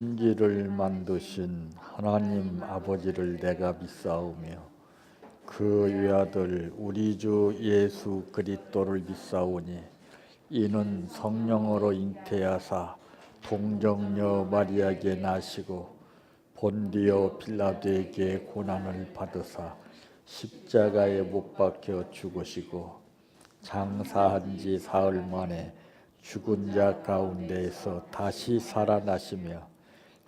천지를 만드신 하나님 아버지를 내가 믿사오며 그 외아들 우리 주 예수 그리스도를 믿사오니 이는 성령으로 잉태하사 동정녀 마리아에게 나시고 본디오 빌라도에게 고난을 받으사 십자가에 못 박혀 죽으시고 장사한 지 사흘 만에 죽은 자 가운데에서 다시 살아나시며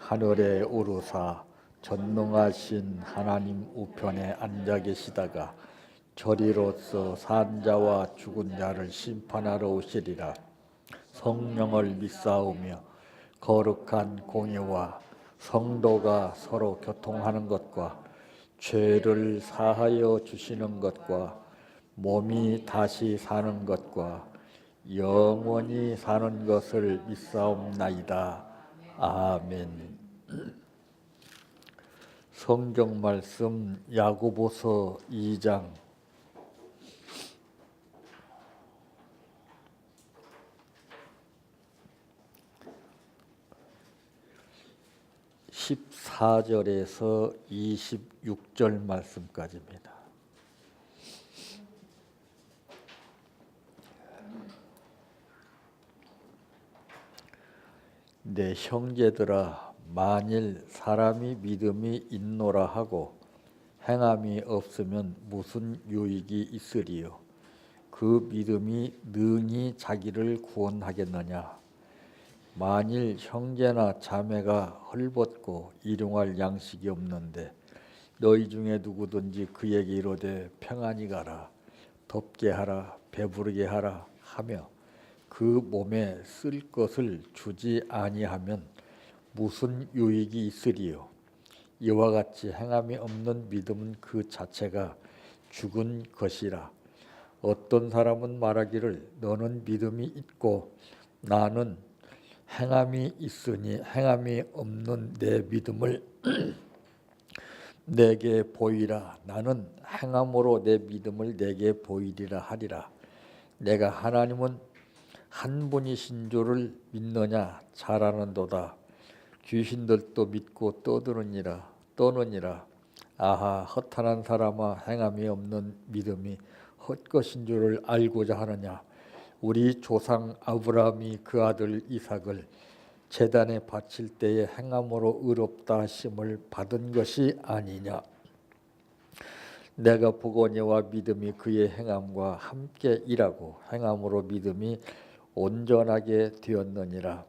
하늘에 오르사 전능하신 하나님 우편에 앉아 계시다가 저리로서 산 자와 죽은 자를 심판하러 오시리라. 성령을 믿사오며 거룩한 공예와 성도가 서로 교통하는 것과 죄를 사하여 주시는 것과 몸이 다시 사는 것과 영원히 사는 것을 믿사옵나이다. 아멘. 성경 말씀 야고보서 2장 14절에서 26절 말씀까지입니다. 내 형제들아, 만일 사람이 믿음이 있노라 하고 행함이 없으면 무슨 유익이 있으리요? 그 믿음이 능히 자기를 구원하겠느냐? 만일 형제나 자매가 헐벗고 일용할 양식이 없는데 너희 중에 누구든지 그에게 이르되 평안히 가라, 덥게 하라, 배부르게 하라 하며 그 몸에 쓸 것을 주지 아니하면 무슨 유익이 있으리요? 이와 같이 행함이 없는 믿음은 그 자체가 죽은 것이라. 어떤 사람은 말하기를 너는 믿음이 있고 나는 행함이 있으니 행함이 없는 내 믿음을 내게 보이라. 나는 행함으로 내 믿음을 내게 보이리라 하리라. 내가 하나님은 한 분이신 줄을 믿느냐? 잘 아는도다. 귀신들도 믿고 떠느니라. 아하, 허탄한 사람아, 행함이 없는 믿음이 헛것인 줄을 알고자 하느냐? 우리 조상 아브라함이 그 아들 이삭을 제단에 바칠 때에 행함으로 의롭다 하심을 받은 것이 아니냐? 내가 보거니와 믿음이 그의 행함과 함께 일하고 행함으로 믿음이 온전하게 되었느니라.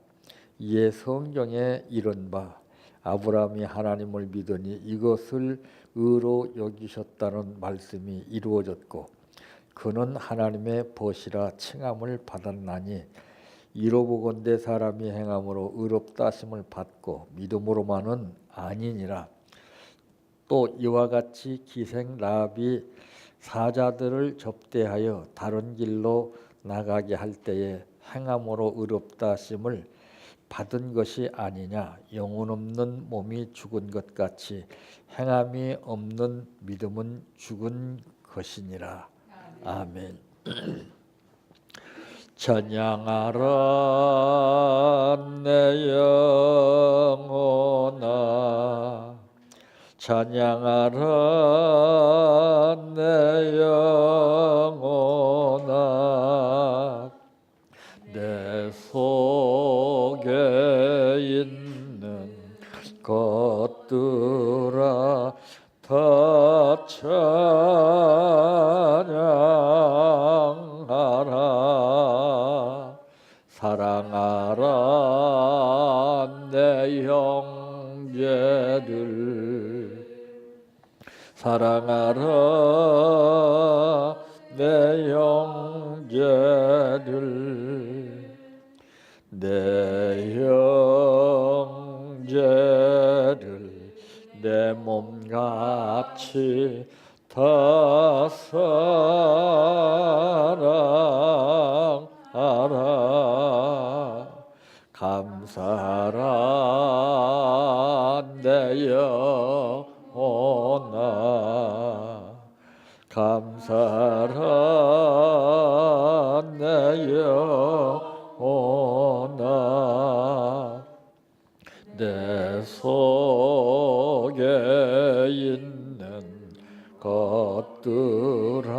이에 성경에 이른바 아브라함이 하나님을 믿으니 이것을 의로 여기셨다는 말씀이 이루어졌고 그는 하나님의 벗이라 칭함을 받았나니 이로보건대 사람이 행함으로 의롭다 하심을 받고 믿음으로만은 아니니라. 또 이와 같이 기생 라합이 사자들을 접대하여 다른 길로 나가게 할 때에 행함으로 의롭다 하심을 받은 것이 아니냐? 영혼 없는 몸이 죽은 것 같이 행함이 없는 믿음은 죽은 것이니라. 아멘. 찬양하라 내 영혼아, 찬양하라 내 영혼아, 내 속에 있는 것들아 다 찬양하라. 사랑하라 내 형제들, 사랑하라 내 형제들, 내 형제를 내 몸같이 다 사랑하라. 감사하라 내 영혼아, 감사하라 내 영혼아, 내 속에 있는 것들아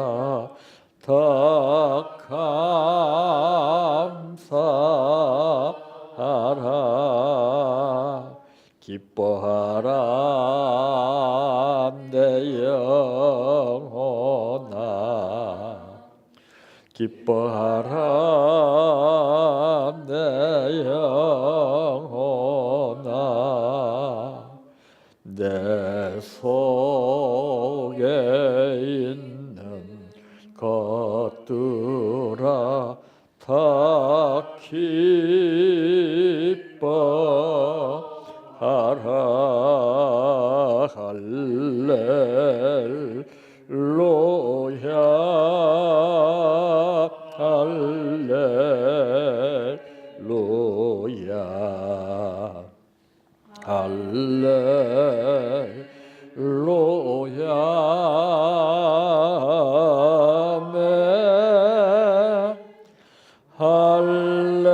다 감사하라. 기뻐하라 내 영혼아. 기뻐하라 내 영혼아. 내 속에 있는 것들아 다 기뻐하라. 할렐루야 할렐루야 할렐루야 아멘. 할렐루야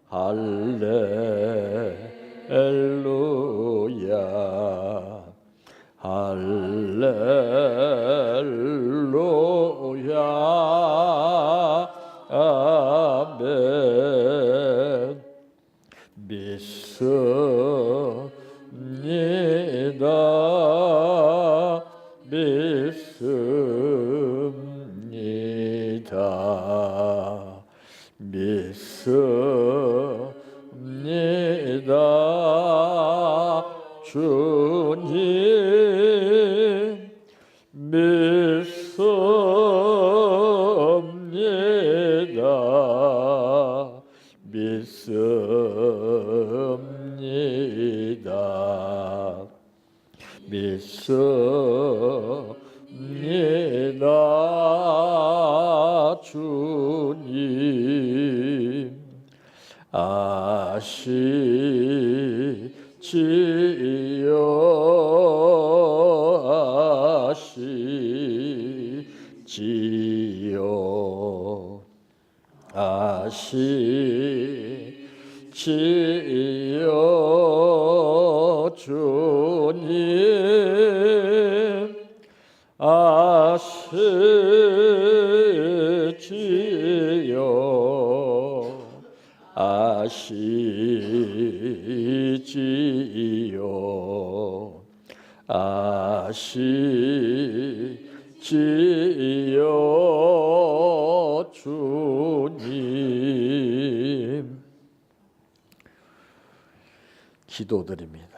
할렐루야 할렐루야 아멘. 믿습니다. 믿습니다. 믿습니다. 주님 믿습니다. 믿습니다. 믿습니다. 주님 아시지요. 아시지요. 아시지요. 주님 아시지요. 아시지요. 아시지요. 주님 기도드립니다.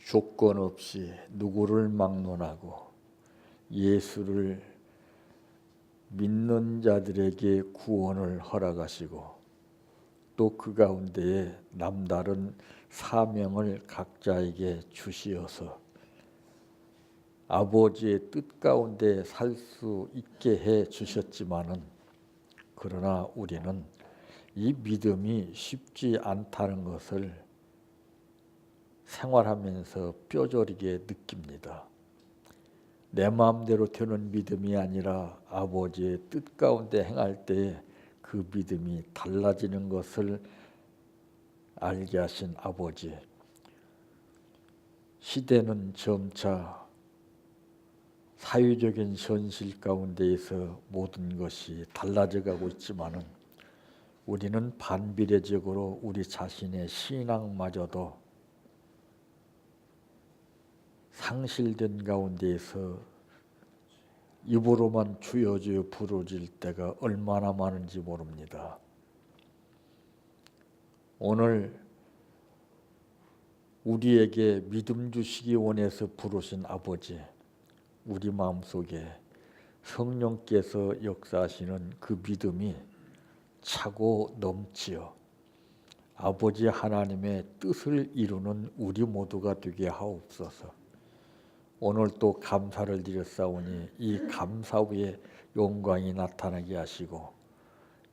조건 없이 누구를 막론하고 예수를 믿는 자들에게 구원을 허락하시고 또 그 가운데에 남다른 사명을 각자에게 주시어서 아버지의 뜻 가운데 살 수 있게 해 주셨지만은 그러나 우리는 이 믿음이 쉽지 않다는 것을 생활하면서 뼈저리게 느낍니다. 내 마음대로 되는 믿음이 아니라 아버지의 뜻 가운데 행할 때에 그 믿음이 달라지는 것을 알게 하신 아버지. 시대는 점차 사회적인 현실 가운데에서 모든 것이 달라져 가고 있지만은 우리는 반비례적으로 우리 자신의 신앙마저도 상실된 가운데에서 입으로만 주여 주여 부르질 때가 얼마나 많은지 모릅니다. 오늘 우리에게 믿음 주시기 원해서 부르신 아버지, 우리 마음속에 성령께서 역사하시는 그 믿음이 차고 넘치어 아버지 하나님의 뜻을 이루는 우리 모두가 되게 하옵소서. 오늘 또 감사를 드렸사오니 이 감사 위에 영광이 나타나게 하시고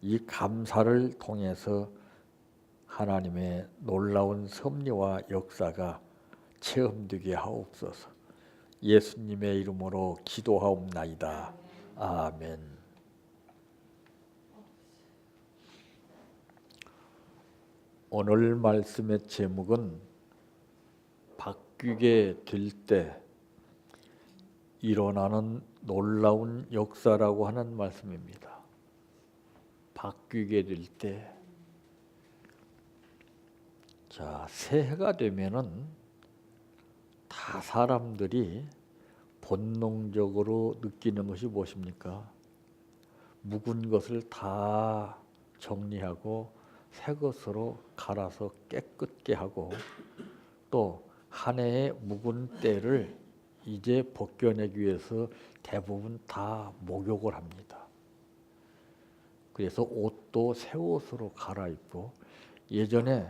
이 감사를 통해서 하나님의 놀라운 섭리와 역사가 체험되게 하옵소서. 예수님의 이름으로 기도하옵나이다. 아멘. 오늘 말씀의 제목은 바뀌게 될 때 일어나는 놀라운 역사라고 하는 말씀입니다. 바뀌게 될 때, 자, 새해가 되면은 다 사람들이 본능적으로 느끼는 것이 무엇입니까? 묵은 것을 다 정리하고 새 것으로 갈아서 깨끗게 하고 또 한 해의 묵은 때를 이제 벗겨내기 위해서 대부분 다 목욕을 합니다. 그래서 옷도 새 옷으로 갈아입고, 예전에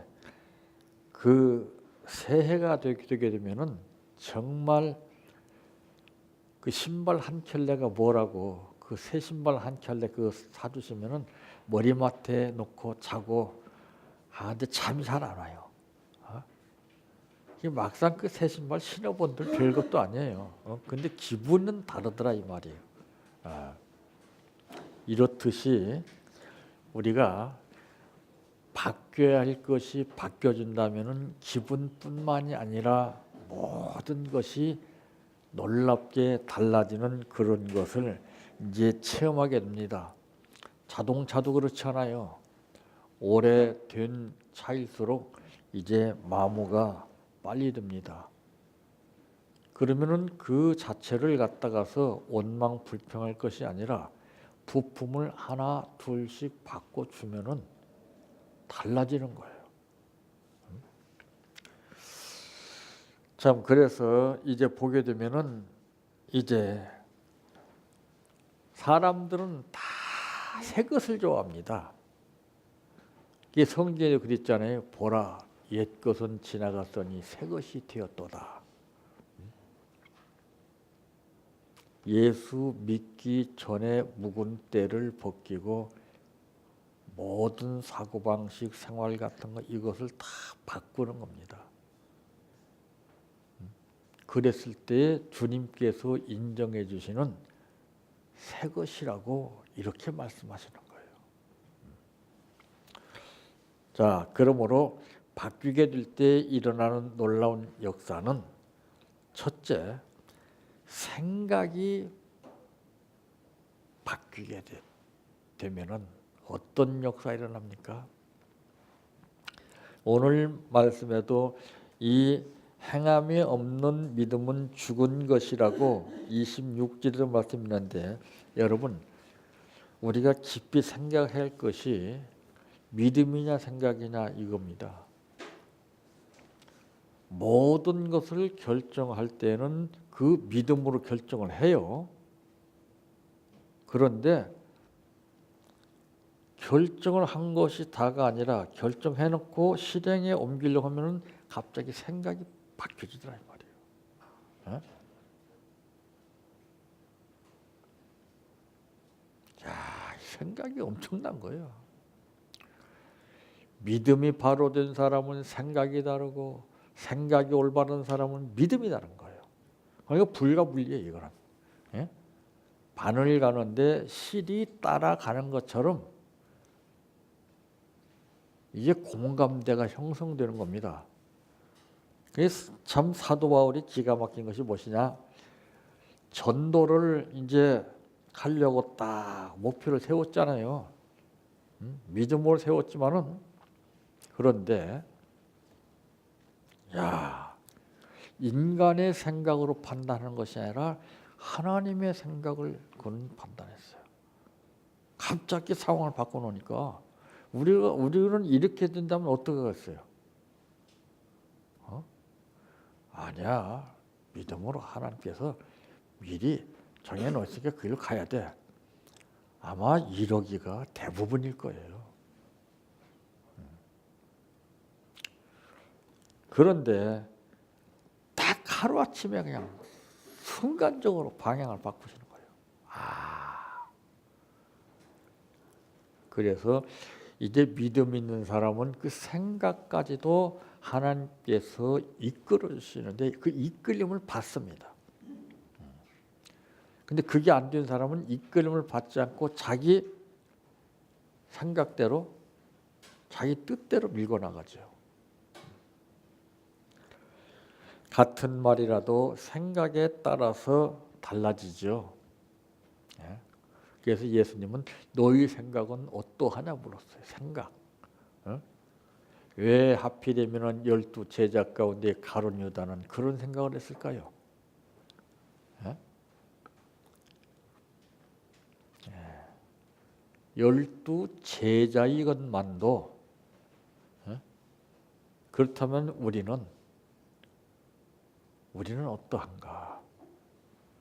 그 새해가 되게 되면은 정말 그 신발 한 켤레가 뭐라고, 그 새 신발 한 켤레 그 사주시면은 머리맡에 놓고 자고, 근데 잠이 잘 안 와요. 막상 그 새 신발 신어본들 별것도 아니에요. 근데 기분은 다르더라 이 말이에요. 이렇듯이 우리가 바뀌어야 할 것이 바뀌어진다면은 기분뿐만이 아니라 모든 것이 놀랍게 달라지는 그런 것을 이제 체험하게 됩니다. 자동차도 그렇지 않아요. 오래된 차일수록 이제 마모가 빨리 됩니다. 그러면은 그 자체를 갖다가서 원망불평할 것이 아니라 부품을 하나 둘씩 바꿔주면은 달라지는 거예요. 참, 그래서 이제 보게 되면은 이제 사람들은 다 새 것을 좋아합니다. 이게 성경에 그랬잖아요. 보라, 옛 것은 지나갔으니 새 것이 되었도다. 예수 믿기 전에 묵은 때를 벗기고 모든 사고방식, 생활 같은 거 이것을 다 바꾸는 겁니다. 그랬을 때 주님께서 인정해 주시는 새 것이라고 이렇게 말씀하시는 거예요. 자, 그러므로 바뀌게 될 때 일어나는 놀라운 역사는 첫째, 생각이 바뀌게 되면은 어떤 역사가 일어납니까? 오늘 말씀에도 이 행함이 없는 믿음은 죽은 것이라고 26절에도 말씀했는데, 여러분, 우리가 깊이 생각해야 할 것이 믿음이냐 생각이냐 이겁니다. 모든 것을 결정할 때는 그 믿음으로 결정을 해요. 그런데 결정을 한 것이 다가 아니라 결정해놓고 실행에 옮기려고 하면은 갑자기 생각이 바뀌어지더라 이 말이에요. 생각이 엄청난 거예요. 믿음이 바로 된 사람은 생각이 다르고 생각이 올바른 사람은 믿음이 다른 거예요. 그러니까 불가분리해요 이거는. 바늘 가는데 실이 따라가는 것처럼 이게 공감대가 형성되는 겁니다. 그래서 참 사도 바울이 기가 막힌 것이 무엇이냐? 전도를 이제 하려고 딱 목표를 세웠잖아요. 믿음으로 세웠지만은, 그런데 인간의 생각으로 판단하는 것이 아니라 하나님의 생각을 그는 판단했어요. 갑자기 상황을 바꿔놓으니까 우리는 이렇게 된다면 어떻게 하겠어요? 아니야, 믿음으로 하나님께서 미리 정해놓으니까 그 길로 가야 돼. 아마 이러기가 대부분일 거예요. 그런데 딱 하루아침에 그냥 순간적으로 방향을 바꾸시는 거예요. 그래서 이제 믿음 있는 사람은 그 생각까지도 하나님께서 이끌어 주시는데 그 이끌림을 받습니다. 근데 그게 안 된 사람은 이끌림을 받지 않고 자기 생각대로 자기 뜻대로 밀고 나가죠. 같은 말이라도 생각에 따라서 달라지죠. 예. 그래서 예수님은 너희 생각은 어떠하냐 물었어요. 생각. 어? 왜 하필이면 12 제자 가운데 가룟 유다는 그런 생각을 했을까요? 예? 12 제자이것만도 그렇다면 우리는 어떠한가?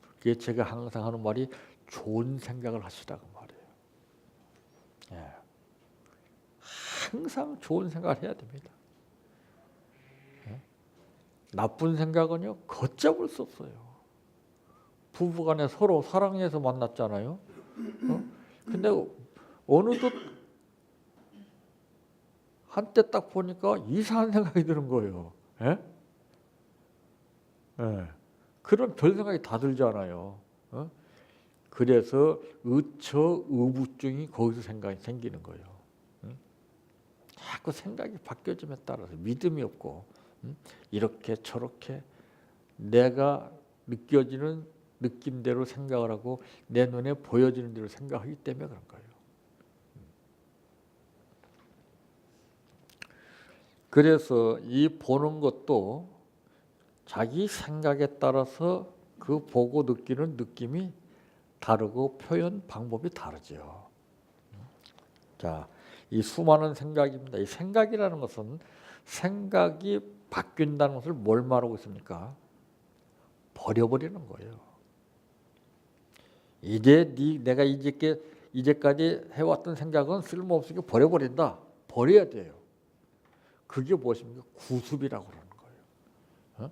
그게 제가 항상 하는 말이 좋은 생각을 하시라고 말이에요. 예. 항상 좋은 생각을 해야 됩니다. 예? 나쁜 생각은요 걷잡을 수 없어요. 부부간에 서로 사랑해서 만났잖아요. 근데 어느덧 한때 딱 보니까 이상한 생각이 드는 거예요. 예? 예. 그런 별 생각이 다 들잖아요. 그래서 의처의부증이 거기서 생각이 생기는 거예요. 자꾸 생각이 바뀌어짐에 따라서 믿음이 없고 이렇게 저렇게 내가 느껴지는 느낌대로 생각을 하고 내 눈에 보여지는 대로 생각하기 때문에 그런 거예요. 그래서 이 보는 것도 자기 생각에 따라서 그 보고 느끼는 느낌이 다르고 표현 방법이 다르죠. 자, 이 수많은 생각입니다. 이 생각이라는 것은 생각이 바뀐다는 것을 뭘 말하고 있습니까? 버려버리는 거예요. 내가 이제까지 해왔던 생각은 쓸모없으니까 버려버린다. 버려야 돼요. 그게 무엇입니까? 구습이라고 그러는 거예요.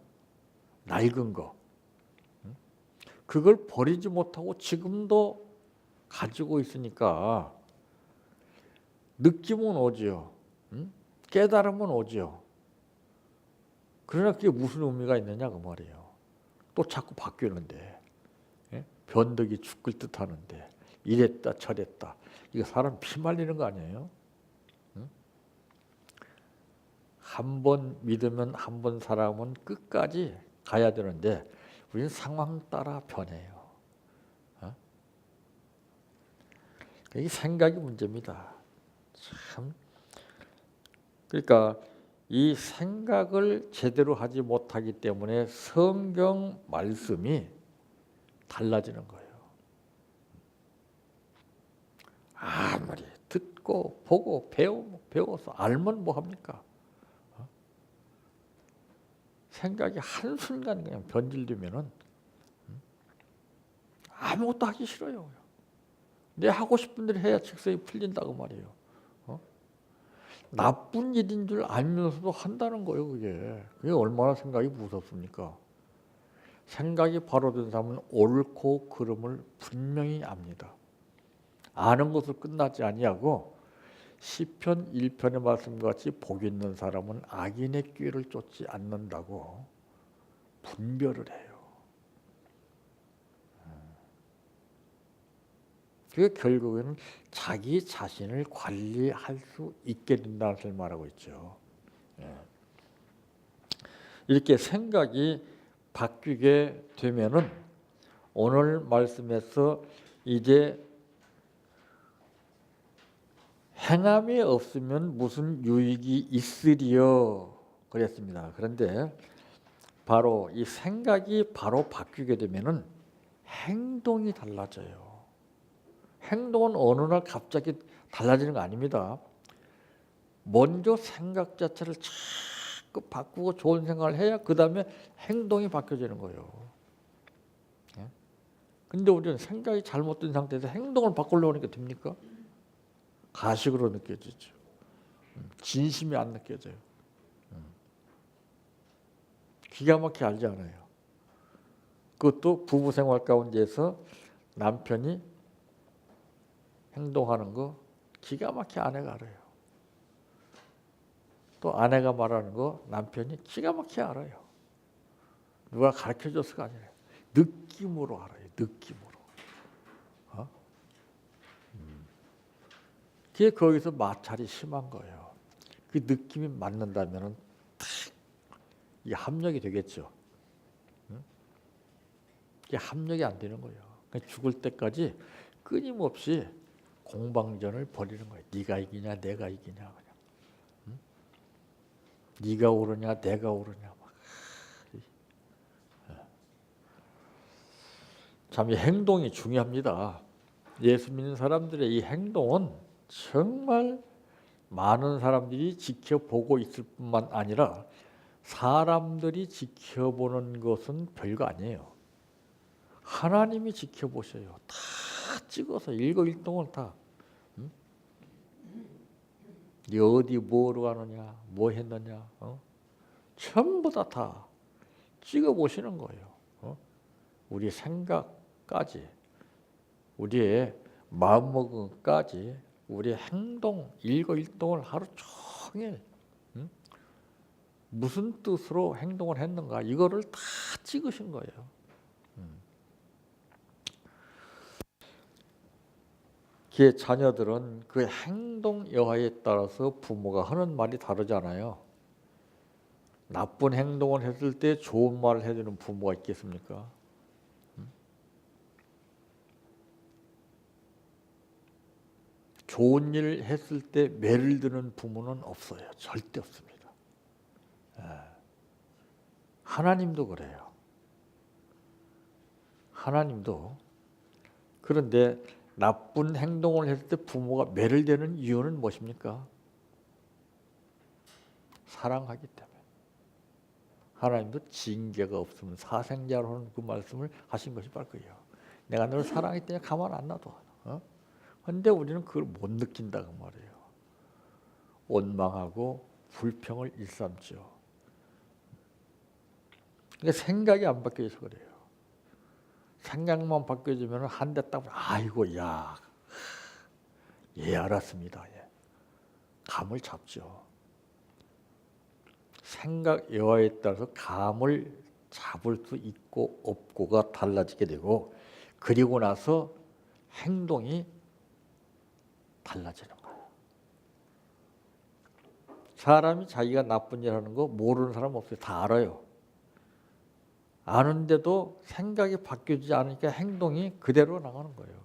낡은 거. 그걸 버리지 못하고 지금도 가지고 있으니까 느낌은 오지요. 깨달음은 오지요. 그러나 그게 무슨 의미가 있느냐 그 말이에요. 또 자꾸 바뀌는데 변덕이 죽을 듯 하는데 이랬다 저랬다. 이거 사람 피 말리는 거 아니에요? 한 번 믿으면 한 번 사람은 끝까지 가야 되는데 우리는 상황 따라 변해요. 이게 생각이 문제입니다. 참. 그러니까 이 생각을 제대로 하지 못하기 때문에 성경 말씀이 달라지는 거예요. 아무리 듣고 보고 배워서 알면 뭐합니까? 생각이 한순간 그냥 변질되면은 아무것도 하기 싫어요. 내 하고 싶은 대로 해야 직성이 풀린다고 말이에요. 나쁜 일인 줄 알면서도 한다는 거예요. 그게 얼마나 생각이 무섭습니까? 생각이 바로 된 사람은 옳고 그름을 분명히 압니다. 아는 것으로 끝나지 아니하고 시편 1편의 말씀과 같이 복 있는 사람은 악인의 꾀를 쫓지 않는다고 분별을 해요. 그게 결국에는 자기 자신을 관리할 수 있게 된다는 것을 말하고 있죠. 이렇게 생각이 바뀌게 되면은 오늘 말씀에서 이제 행함이 없으면 무슨 유익이 있으리요 그랬습니다. 그런데 바로 이 생각이 바로 바뀌게 되면은 행동이 달라져요. 행동은 어느 날 갑자기 달라지는 거 아닙니다. 먼저 생각 자체를 자꾸 바꾸고 좋은 생각을 해야 그 다음에 행동이 바뀌어지는 거예요. 근데 우리는 생각이 잘못된 상태에서 행동을 바꾸려고 하니까 됩니까? 가식으로 느껴지죠. 진심이 안 느껴져요. 기가 막히게 알지 않아요. 그것도 부부 생활 가운데서 남편이 행동하는 거 기가 막히게 아내가 알아요. 또 아내가 말하는 거 남편이 기가 막히게 알아요. 누가 가르쳐줘서가 아니라 느낌으로 알아요. 느낌으로. 그게 거기서 마찰이 심한 거예요. 그 느낌이 맞는다면은 탁 이게 합력이 되겠죠. 응? 이게 합력이 안 되는 거예요. 그러니까 죽을 때까지 끊임없이 공방전을 벌이는 거예요. 네가 이기냐 내가 이기냐 그냥. 응? 네가 옳으냐 내가 옳으냐 막. 참 이 행동이 중요합니다. 예수 믿는 사람들의 이 행동은 정말 많은 사람들이 지켜보고 있을 뿐만 아니라 사람들이 지켜보는 것은 별거 아니에요. 하나님이 지켜보셔요. 다 찍어서 일거일동을 다. 응? 네 어디 뭐로 가느냐, 뭐 했느냐, 전부 다 찍어보시는 거예요. 우리 생각까지, 우리의 마음먹음까지, 우리의 행동, 일거일동을 하루 종일 무슨 뜻으로 행동을 했는가 이거를 다 찍으신 거예요. 그 자녀들은 그 행동 여하에 따라서 부모가 하는 말이 다르잖아요. 나쁜 행동을 했을 때 좋은 말을 해주는 부모가 있겠습니까? 좋은 일을 했을 때 매를 드는 부모는 없어요. 절대 없습니다. 하나님도 그래요. 하나님도. 그런데 나쁜 행동을 했을 때 부모가 매를 대는 이유는 무엇입니까? 사랑하기 때문에. 하나님도 징계가 없으면 사생자로 하는 그 말씀을 하신 것이 바로 그예요. 내가 너를 사랑하기 때문에 가만 안 놔둬. 그런데 우리는 그걸 못 느낀다고 말이에요. 원망하고 불평을 일삼죠. 그러니까 생각이 안 바뀌어서 그래요. 생각만 바뀌어지면 한 대 딱 아이고 야, 예 알았습니다. 예. 감을 잡죠. 생각 여하에 따라서 감을 잡을 수 있고 없고가 달라지게 되고 그리고 나서 행동이 달라지는 거예요. 사람이 자기가 나쁜 일 하는 거 모르는 사람 없어요. 다 알아요. 아는데도 생각이 바뀌지 않으니까 행동이 그대로 나가는 거예요.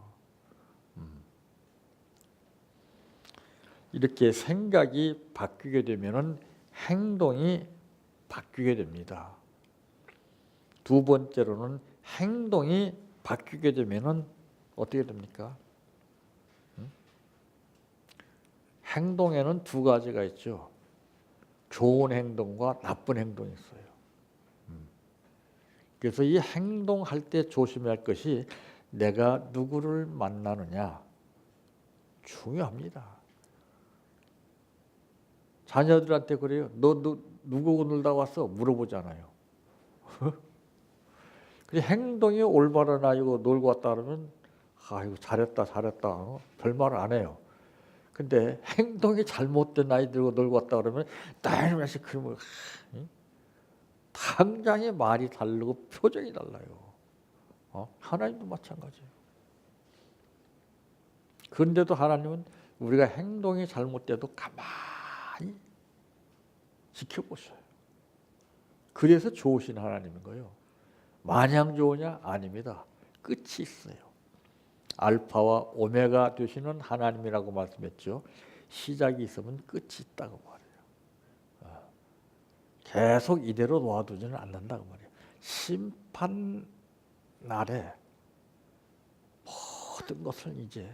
이렇게 생각이 바뀌게 되면은 행동이 바뀌게 됩니다. 두 번째로는 행동이 바뀌게 되면은 어떻게 됩니까? 행동에는 두 가지가 있죠. 좋은 행동과 나쁜 행동이 있어요. 그래서 이 행동할 때 조심해야 할 것이 내가 누구를 만나느냐 중요합니다. 자녀들한테 그래요. 너 누구하고 놀다 왔어? 물어보잖아요. 행동이 올바른 아이고 놀고 왔다 그러면 아이고 잘했다 별말 안 해요. 근데 행동이 잘못된 아이들과 놀고 왔다 그러면 딸면서 그러면 당장의 말이 다르고 표정이 달라요. 하나님도 마찬가지예요. 그런데도 하나님은 우리가 행동이 잘못돼도 가만히 지켜보셔요. 그래서 좋으신 하나님인 거예요. 마냥 좋으냐? 아닙니다. 끝이 있어요. 알파와 오메가 되시는 하나님이라고 말씀했죠. 시작이 있으면 끝이 있다고 말해요. 계속 이대로 놓아두지는 않는다고 말이에요. 심판 날에 모든 것을 이제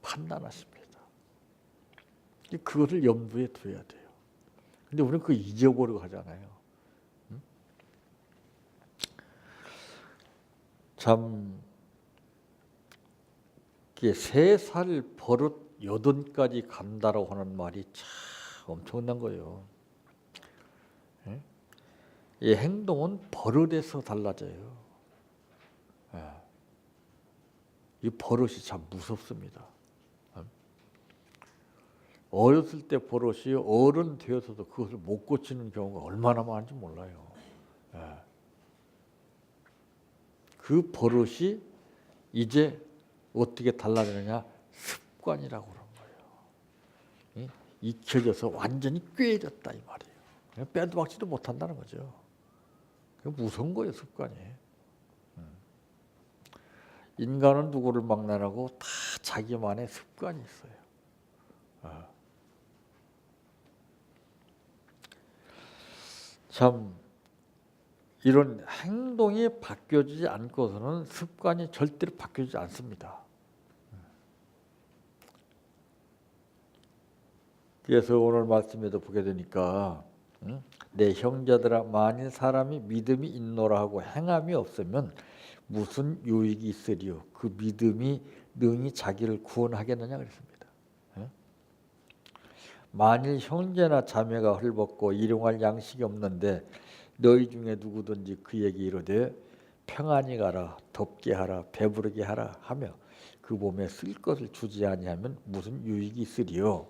판단하십니다. 그것을 염두에 둬야 돼요. 근데 우리는 그거 잊어버리고 하잖아요. 참 3살 버릇 8까지 간다라고 하는 말이 참 엄청난 거예요. 이 행동은 버릇에서 달라져요. 이 버릇이 참 무섭습니다. 어렸을 때 버릇이 어른 되어서도 그것을 못 고치는 경우가 얼마나 많은지 몰라요. 그 버릇이 이제 어떻게 달라지느냐? 습관이라고 그러는 거예요. 익혀져서 완전히 꾀해졌다 이 말이에요. 빼도 박지도 못한다는 거죠. 무서운 거예요, 습관이. 인간은 누구를 막론하고 다 자기만의 습관이 있어요. 참 이런 행동이 바뀌어지지 않고서는 습관이 절대로 바뀌지 않습니다. 그래서 오늘 말씀에도 보게 되니까 내 형제들아 만일 사람이 믿음이 있노라 하고 행함이 없으면 무슨 유익이 있으리요. 그 믿음이 능히 자기를 구원하겠느냐 그랬습니다. 만일 형제나 자매가 헐벗고 일용할 양식이 없는데 너희 중에 누구든지 그에게 이르되 평안히 가라 덥게 하라 배부르게 하라 하며 그 몸에 쓸 것을 주지 아니하면 무슨 유익이 있으리요.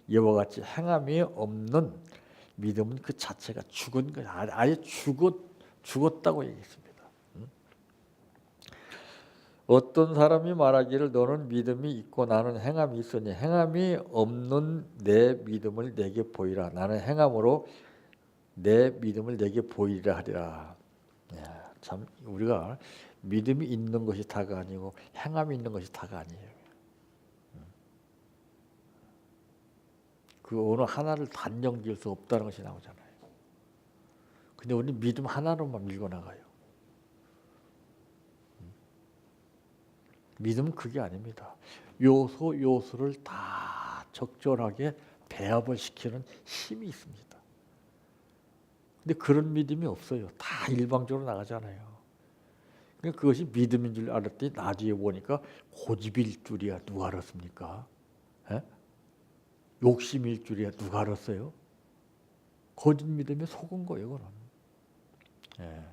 이와 같이 행함이 없는 믿음은 그 자체가 죽은 거예요. 아예 죽었다고 얘기했습니다. 어떤 사람이 말하기를 너는 믿음이 있고 나는 행함이 있으니 행함이 없는 내 믿음을 내게 보이라. 나는 행함으로 내 믿음을 내게 보이라 하리라. 참 우리가 믿음이 있는 것이 다가 아니고 행함이 있는 것이 다가 아니에요. 그 어느 하나를 단정 지을 수 없다는 것이 나오잖아요. 근데 우리 믿음 하나로만 밀고 나가요. 믿음은 그게 아닙니다. 요소를 다 적절하게 배합을 시키는 힘이 있습니다. 근데 그런 믿음이 없어요. 다 일방적으로 나가잖아요. 그러니까 그것이 믿음인 줄 알았더니 나중에 보니까 고집일 줄이야 누가 알았습니까? 에? 욕심일 줄이야 누가 알았어요? 거짓 믿음에 속은 거예요. 그건. 예.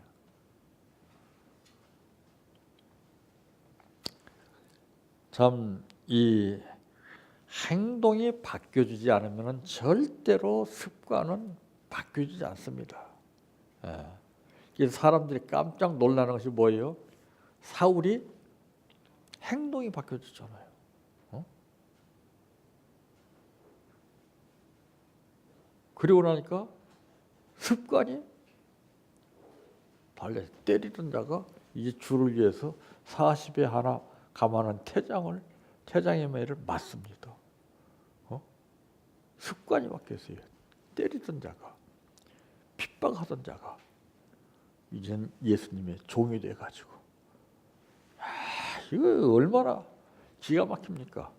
참 이 행동이 바뀌어지지 않으면 절대로 습관은 바뀌어지지 않습니다. 그래서 사람들이 깜짝 놀라는 것이 뭐예요? 사울이 행동이 바뀌어졌잖아요. 그리고 나니까 습관이 달라. 때리던 자가 이제 주를 위해서 40에 하나 감하는 태장의 매를 맞습니다. 습관이 바뀌었어요. 때리던 자가, 핍박하던 자가 이제는 예수님의 종이 돼가지고 이거 얼마나 기가 막힙니까?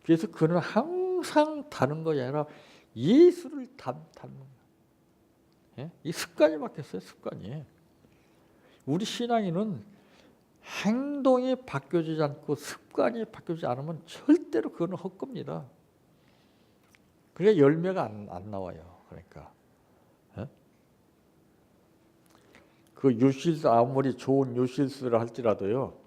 그래서 그는 항상 다른 것이 아니라 예수를 닮는 거예요. 이 습관이 바뀌었어요. 습관이. 우리 신앙인은 행동이 바뀌어지지 않고 습관이 바뀌어지지 않으면 절대로 그거는 헛겁니다. 그러니까 열매가 안 나와요. 그러니까 그 유실수 아무리 좋은 유실수를 할지라도요.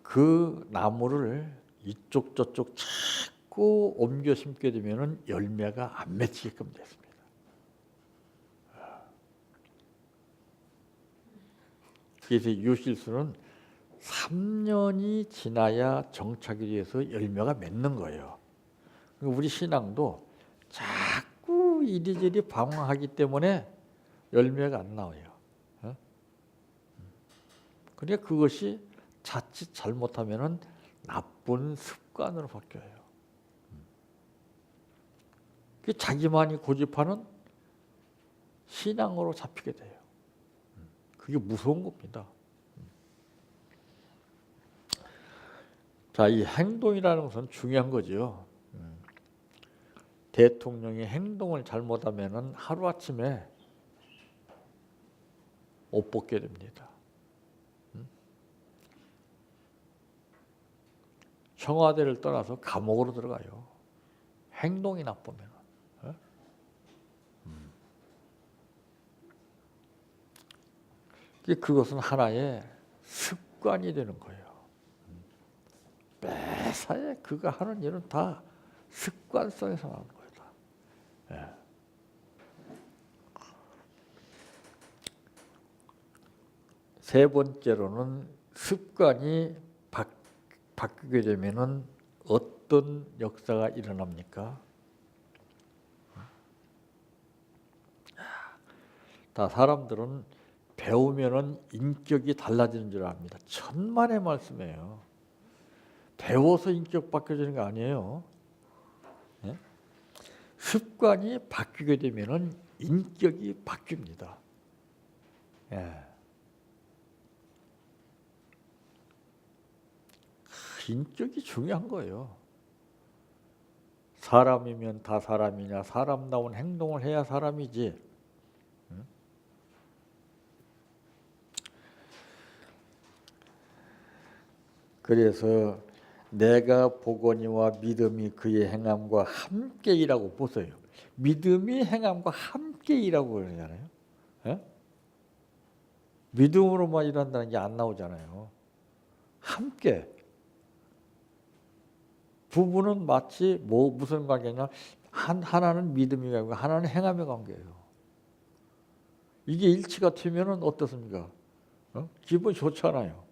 그 나무를 이쪽 저쪽 자꾸 옮겨 심게 되면은 열매가 안 맺히게끔 됐습니다. 그래서 유실수는 3년이 지나야 정착이 돼서 열매가 맺는 거예요. 우리 신앙도 자꾸 이리저리 방황하기 때문에 열매가 안 나와요. 그러니까 그것이 자칫 잘못하면은 나쁜 습관으로 바뀌어요. 자기만이 고집하는 신앙으로 잡히게 돼요. 그게 무서운 겁니다. 자, 이 행동이라는 것은 중요한 거죠. 대통령이 행동을 잘못하면은 하루아침에 옷 벗게 됩니다. 청와대를 떠나서 감옥으로 들어가요. 행동이 나쁘면. 그것은 하나의 습관이 되는 거예요. 매사에 그가 하는 일은 다 습관성에서 나오는 거예요. 세 번째로는 습관이 바뀌게 되면은 어떤 역사가 일어납니까? 다 사람들은 배우면은 인격이 달라지는 줄 압니다. 천만의 말씀이에요. 배워서 인격 바뀌어지는 거 아니에요. 예? 습관이 바뀌게 되면은 인격이 바뀝니다. 예. 인격이 중요한 거예요. 사람이면 다 사람이냐, 사람다운 행동을 해야 사람이지. 그래서 내가 보거니와 믿음이 그의 행함과 함께이라고 보세요. 믿음이 행함과 함께이라고 그러잖아요. 예? 믿음으로만 일한다는 게 안 나오잖아요. 함께. 부부는 마치 무슨 관계냐? 하나는 믿음의 관계고 하나는 행함의 관계예요. 이게 일치가 되면은 어떻습니까? 기분 좋잖아요.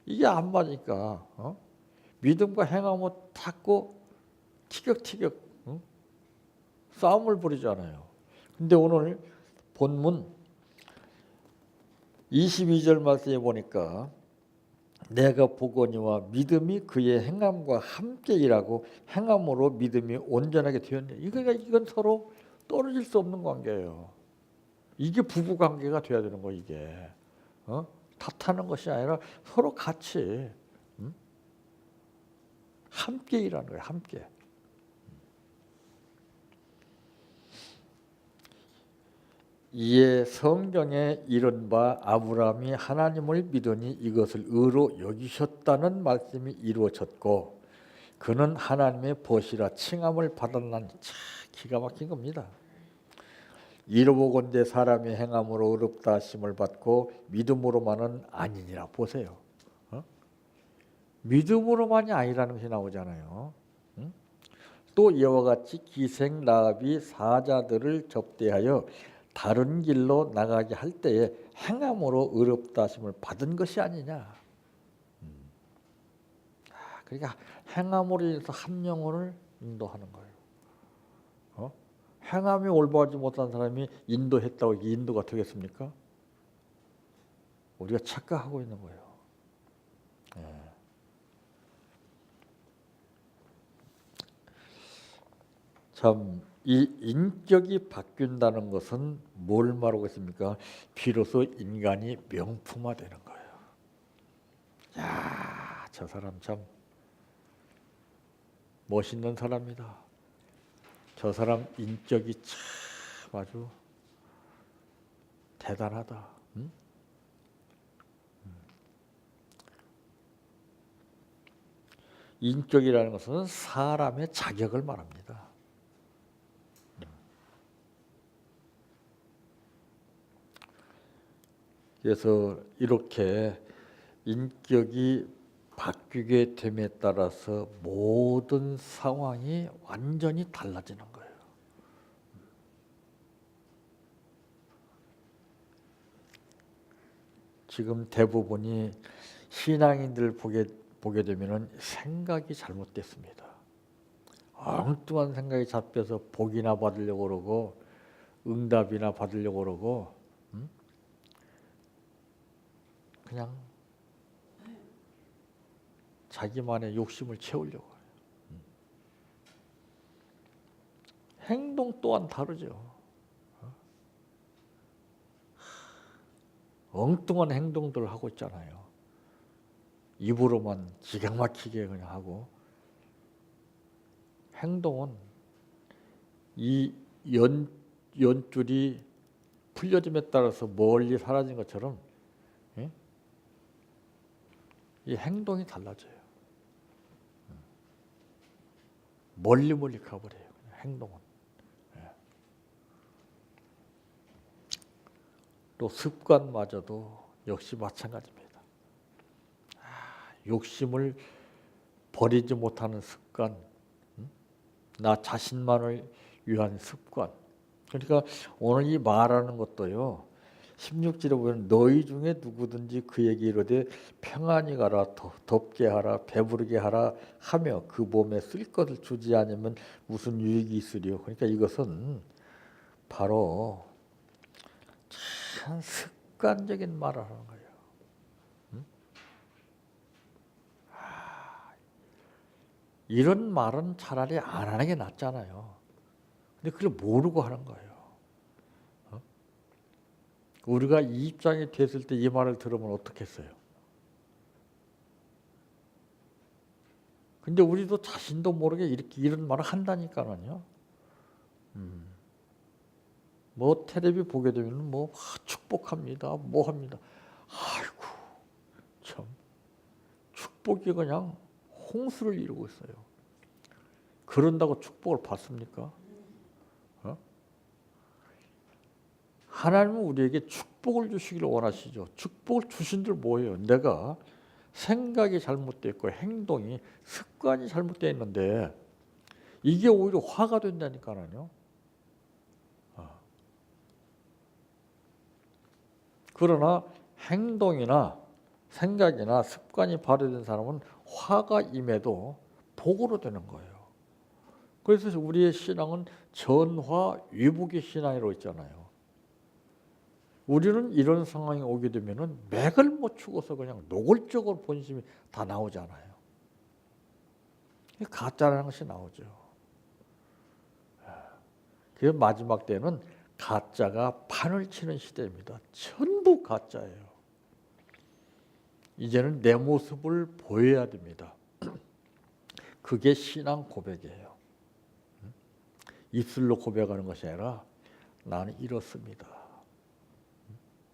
이게 안 맞으니까 믿음과 행함을 닦고 티격태격 싸움을 벌이잖아요. 근데 오늘 본문 22절 말씀에 보니까 내가 보거니와 믿음이 그의 행함과 함께 일하고 행함으로 믿음이 온전하게 되었네. 이건 서로 떨어질 수 없는 관계예요. 이게 부부 관계가 돼야 되는 거 이게. 탓하는 것이 아니라 서로 같이 함께 일하는 거예요. 함께. 이에 성경에 이른 바 아브라함이 하나님을 믿으니 이것을 의로 여기셨다는 말씀이 이루어졌고 그는 하나님의 벗이라 칭함을 받았나니 참 기가 막힌 겁니다. 이러보건대 사람의 행함으로 의롭다 하심을 받고 믿음으로만은 아니니라. 보세요. 믿음으로만이 아니라는 것이 나오잖아요. 또 이와 같이 기생 라합이 사자들을 접대하여 다른 길로 나가게 할 때에 행함으로 의롭다 하심을 받은 것이 아니냐. 그러니까 행함으로 인해서 한 영혼을 인도하는 거예요. 행함이 올바르지 못한 사람이 인도했다고 이게 인도가 되겠습니까? 우리가 착각하고 있는 거예요. 참, 이 인격이 바뀐다는 것은 뭘 말하고 있습니까? 비로소 인간이 명품화되는 거예요. 야, 저 사람 참 멋있는 사람이다. 저 사람 인격이 참 아주 대단하다. 인격이라는 것은 사람의 자격을 말합니다. 그래서 이렇게 인격이 바뀌게 됨에 따라서 모든 상황이 완전히 달라지는 거예요. 지금 대부분이 신앙인들 보게 되면은 생각이 잘못됐습니다. 엉뚱한 생각이 잡혀서 복이나 받으려고 그러고 응답이나 받으려고 그러고 그냥 자기만의 욕심을 채우려고 해요. 행동 또한 다르죠. 엉뚱한 행동들을 하고 있잖아요. 입으로만 기가 막히게 그냥 하고 행동은 이 연줄이 풀려짐에 따라서 멀리 사라진 것처럼 이 행동이 달라져요. 멀리 가버려요. 행동은. 또 습관마저도 역시 마찬가지입니다. 욕심을 버리지 못하는 습관, 나 자신만을 위한 습관. 그러니까 오늘 이 말하는 것도요, 16절에 보면 너희 중에 누구든지 그에게 이르되 평안히 가라 덥게 하라 배부르게 하라 하며 그 몸에 쓸 것을 주지 않으면 무슨 유익이 있으리요. 그러니까 이것은 바로 참 습관적인 말을 하는 거예요. 이런 말은 차라리 안 하는 게 낫잖아요. 근데 그걸 모르고 하는 거예요. 우리가 이 입장이 됐을 때 이 말을 들으면 어떻겠어요? 근데 우리도 자신도 모르게 이렇게 이런 말을 한다니까는요. 뭐 텔레비 보게 되면 뭐 축복합니다. 뭐 합니다. 아이고 참 축복이 그냥 홍수를 이루고 있어요. 그런다고 축복을 받습니까? 하나님은 우리에게 축복을 주시기를 원하시죠. 축복을 주신들 뭐예요? 내가 생각이 잘못되어 있고 행동이 습관이 잘못되어 있는데 이게 오히려 화가 된다니까요. 그러나 행동이나 생각이나 습관이 발휘된 사람은 화가 임해도 복으로 되는 거예요. 그래서 우리의 신앙은 전화 위복의 신앙이라고 있잖아요. 우리는 이런 상황이 오게 되면은 맥을 못 추고서 그냥 노골적으로 본심이 다 나오잖아요. 가짜라는 것이 나오죠. 그래서 마지막 때는 가짜가 판을 치는 시대입니다. 전부 가짜예요. 이제는 내 모습을 보여야 됩니다. 그게 신앙 고백이에요. 입술로 고백하는 것이 아니라 나는 이렇습니다.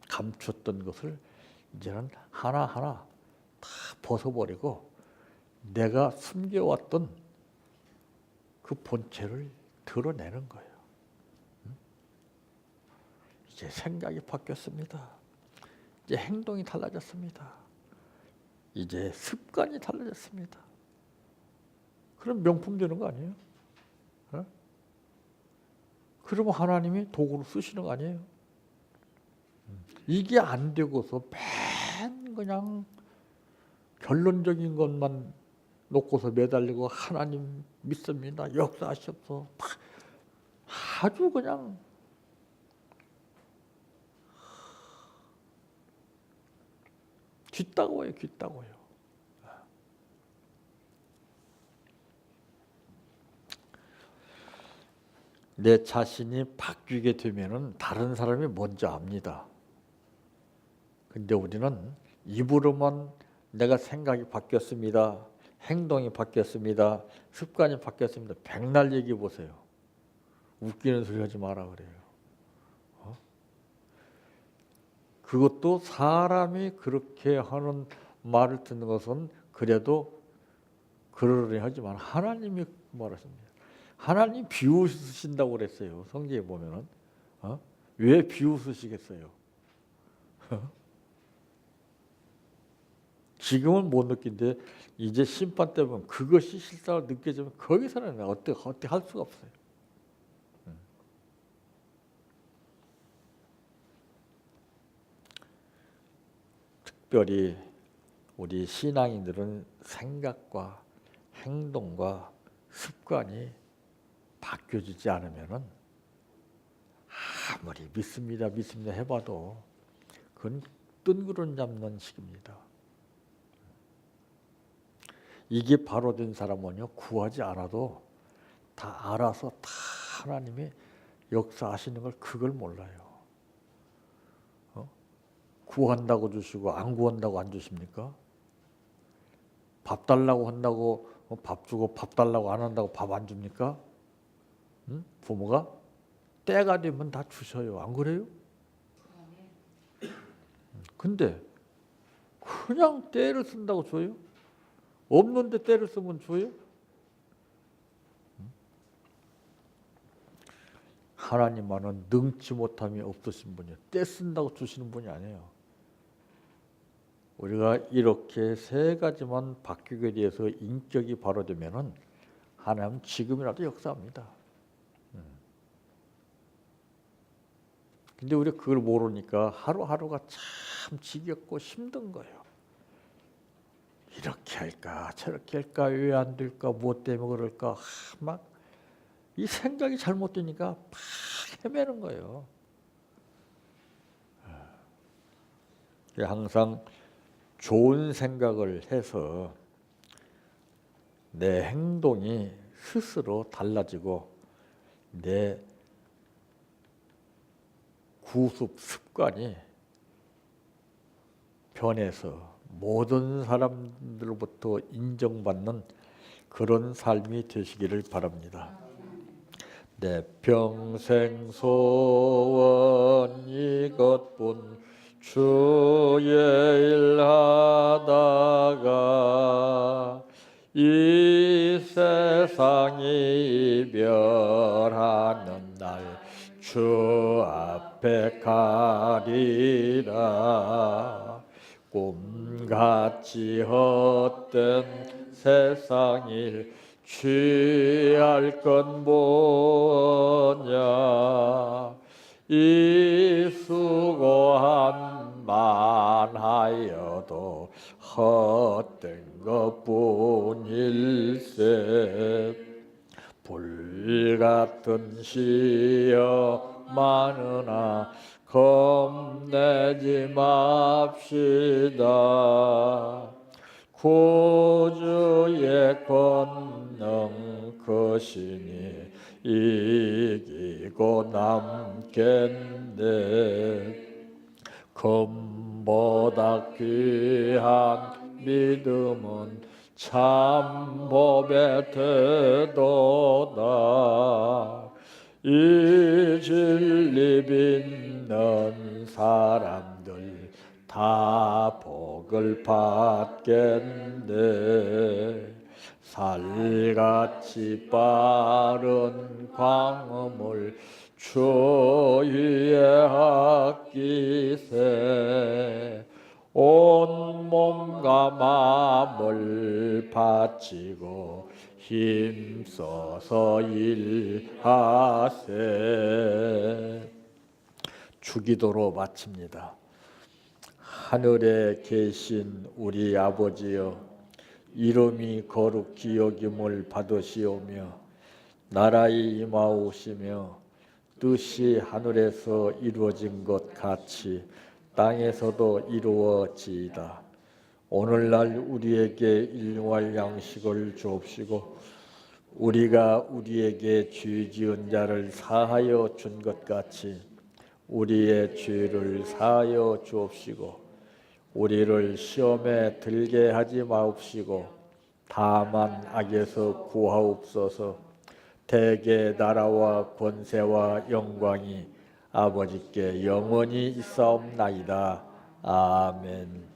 감췄던 것을 이제는 하나하나 다 벗어버리고 내가 숨겨왔던 그 본체를 드러내는 거예요. 이제 생각이 바뀌었습니다. 이제 행동이 달라졌습니다. 이제 습관이 달라졌습니다. 그럼 명품 되는 거 아니에요? 그러면 하나님이 도구로 쓰시는 거 아니에요? 이게 안 되고서 맨 그냥 결론적인 것만 놓고서 매달리고 하나님 믿습니다. 역사하시옵소서. 아주 그냥 뒷다고요, 뒷다고요. 내 자신이 바뀌게 되면은 다른 사람이 먼저 압니다. 근데 우리는 입으로만 내가 생각이 바뀌었습니다. 행동이 바뀌었습니다. 습관이 바뀌었습니다. 백날 얘기해 보세요. 웃기는 소리 하지 마라 그래요. 그것도 사람이 그렇게 하는 말을 듣는 것은 그래도 그러려니 하지만 하나님이 말하십니다. 하나님 비웃으신다고 그랬어요. 성경에 보면은. 왜 비웃으시겠어요? 지금은 못 느낀데 이제 심판 때 보면 그것이 실상으로 느껴지면 거기서는 어떻게 할 수가 없어요. 특별히 우리 신앙인들은 생각과 행동과 습관이 바뀌어지지 않으면은 아무리 믿습니다 해봐도 그건 뜬구름 잡는 식입니다. 이게 바로 된 사람은요 구하지 않아도 다 알아서 다 하나님이 역사하시는 걸 그걸 몰라요. 구한다고 주시고 안 구한다고 안 주십니까? 밥 달라고 한다고 밥 주고 밥 달라고 안 한다고 밥 안 줍니까? 부모가 때가 되면 다 주셔요. 안 그래요? 근데 그냥 때를 쓴다고 줘요? 없는데 때를 쓰면 줘요? 하나님만은 능치 못함이 없으신 분이에요. 때 쓴다고 주시는 분이 아니에요. 우리가 이렇게 세 가지만 바뀌게 돼서 인격이 바로 되면은 하나님은 지금이라도 역사합니다. 근데 우리가 그걸 모르니까 하루하루가 참 지겹고 힘든 거예요. 이렇게 할까 저렇게 할까 왜 안 될까 무엇 때문에 그럴까 막 이 생각이 잘못되니까 막 헤매는 거예요. 항상 좋은 생각을 해서 내 행동이 스스로 달라지고 내 구습 습관이 변해서 모든 사람들로부터 인정받는 그런 삶이 되시기를 바랍니다. 내 평생 소원 이것뿐 주의 일 하다가 이 세상 이별하는 날 주 앞에 가리라. 꿈같이 헛된 세상 일 취할 건 뭐냐. 이 수고한 만하여도 헛된 것뿐일세. 불같은 시여 많으나 겁내지 맙시다. 구주의 권능 크시니 이기고 남겠네. 금보다 귀한 믿음은 참 법의 태도다. 이 진리 믿는 사람들 다 복을 받겠네. 살같이 빠른 광음을 주 위에 아끼세. 온 몸과 마음을 바치고 힘써서 일하세. 주기도로 마칩니다. 하늘에 계신 우리 아버지여, 이름이 거룩히 여김을 받으시오며 나라의 임하오시며 뜻이 하늘에서 이루어진 것 같이 땅에서도 이루어지이다. 오늘날 우리에게 일용할 양식을 주옵시고 우리가 우리에게 죄 지은 자를 사하여 준 것 같이 우리의 죄를 사하여 주옵시고 우리를 시험에 들게 하지 마옵시고 다만 악에서 구하옵소서. 대개 나라와 권세와 영광이 아버지께 영원히 있사옵나이다. 아멘.